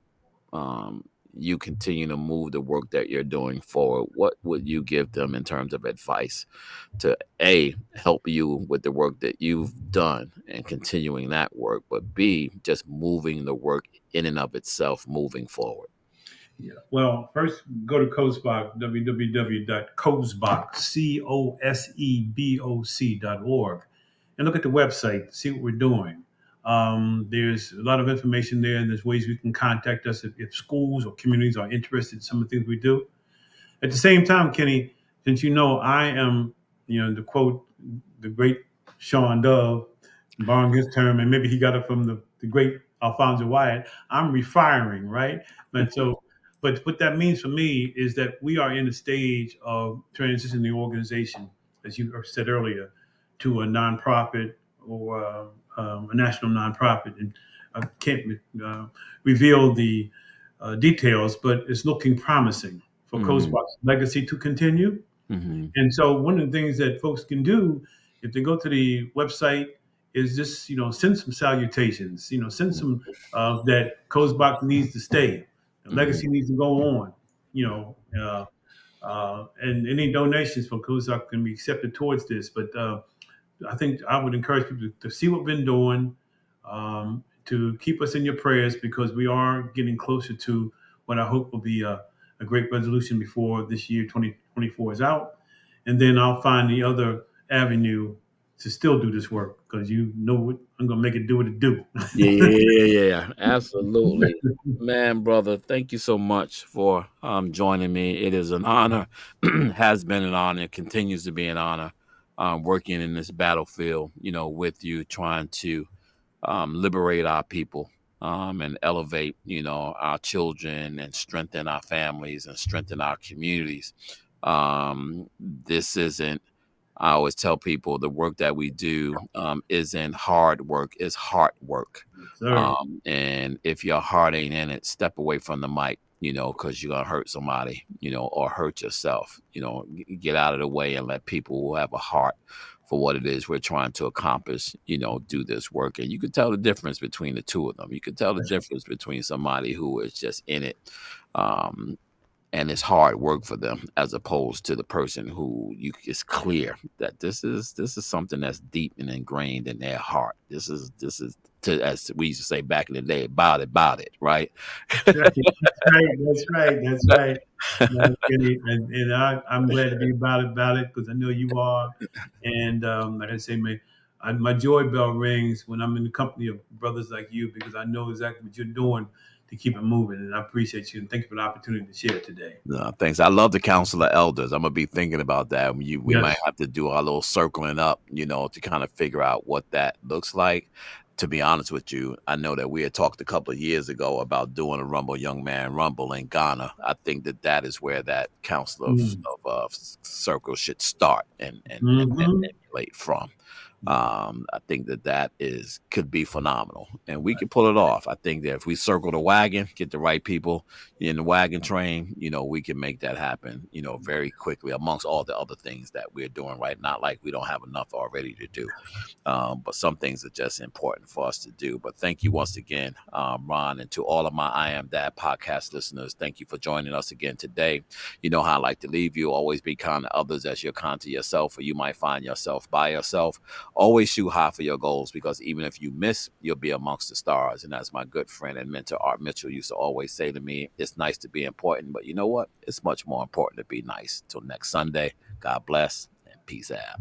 um, you continue to move the work that you're doing forward? What would you give them in terms of advice to A, help you with the work that you've done and continuing that work, but B, just moving the work in and of itself moving forward? Yeah. Well, first go to COSEBOC, www.coseboc.org, and look at the website, see what we're doing. There's a lot of information there, and there's ways we can contact us if schools or communities are interested in some of the things we do. At the same time, Kenny, since I am, to quote the great Sean Dove, borrowing his term, and maybe he got it from the great Alfonso Wyatt, I'm refiring, right? And so, but what that means for me is that we are in a stage of transitioning the organization, as you said earlier, to a nonprofit or a national nonprofit. And I can't reveal the details, but it's looking promising for Mm-hmm. COSEBOC's legacy to continue. Mm-hmm. And so one of the things that folks can do if they go to the website is just, send some salutations, send some that COSEBOC needs to stay. The Mm-hmm. legacy needs to go on, you know, and any donations from COSEBOC can be accepted towards this. But I think I would encourage people to see what we've been doing, to keep us in your prayers because we are getting closer to what I hope will be a great resolution before this year 2024 is out. And then I'll find the other avenue to still do this work because what I'm going to make it do what it do. Yeah, yeah, yeah, yeah, yeah, absolutely. Man, brother, thank you so much for joining me. It is an honor, has been an honor, continues to be an honor working in this battlefield, with you, trying to liberate our people and elevate, our children and strengthen our families and strengthen our communities. This isn't I always tell people the work that we do isn't hard work, it's heart work. Sir. And if your heart ain't in it, step away from the mic, because you're going to hurt somebody, or hurt yourself. Get out of the way and let people who have a heart for what it is we're trying to accomplish, do this work. And you can tell the difference between the two of them. You can tell the difference between somebody who is just in it. Um, and it's hard work for them as opposed to the person who it's clear that this is something that's deep and ingrained in their heart. This is to, as we used to say back in the day, about it, right? That's right. That's right. That's right. No, and I'm glad to be about it because I know you are. And like I say, my joy bell rings when I'm in the company of brothers like you, because I know exactly what you're doing to keep it moving. And I appreciate you, and thank you for the opportunity to share today. No, thanks. I love the Council of Elders. I'm gonna be thinking about that. We might Yes. have to do our little circling up, to kind of figure out what that looks like. To be honest with you, I know that we had talked a couple of years ago about doing a Rumble Young Man Rumble in Ghana. I think that is where that Council of Circle should start and Mm-hmm. emulate from. I think that could be phenomenal, and we can pull it off. I think that if we circle the wagon, get the right people in the wagon train, we can make that happen, very quickly amongst all the other things that we're doing, right? Not like we don't have enough already to do. But some things are just important for us to do. But thank you once again, Ron, and to all of my I Am Dad podcast listeners. Thank you for joining us again today. You know how I like to leave you. Always be kind to others as you're kind to yourself, or you might find yourself by yourself. Always shoot high for your goals, because even if you miss, you'll be amongst the stars. And as my good friend and mentor Art Mitchell used to always say to me, it's nice to be important, but you know what? It's much more important to be nice. Till next Sunday, God bless and peace out.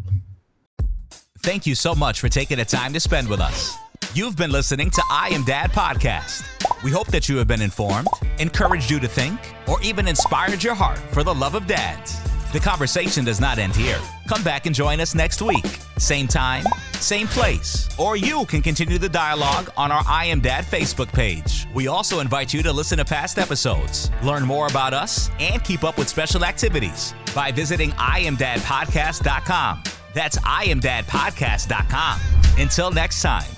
Thank you so much for taking the time to spend with us. You've been listening to I Am Dad Podcast. We hope that you have been informed, encouraged you to think, or even inspired your heart for the love of dads. The conversation does not end here. Come back and join us next week. Same time, same place. Or you can continue the dialogue on our I Am Dad Facebook page. We also invite you to listen to past episodes, learn more about us, and keep up with special activities by visiting IamDadPodcast.com. That's IamDadPodcast.com. Until next time,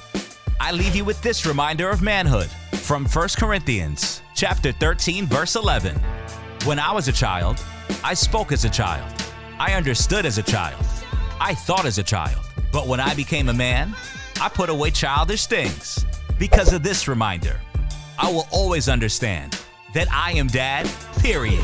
I leave you with this reminder of manhood from 1 Corinthians chapter 13, verse 11. When I was a child, I spoke as a child. I understood as a child. I thought as a child. But when I became a man, I put away childish things. Because of this reminder, I will always understand that I am dad, period.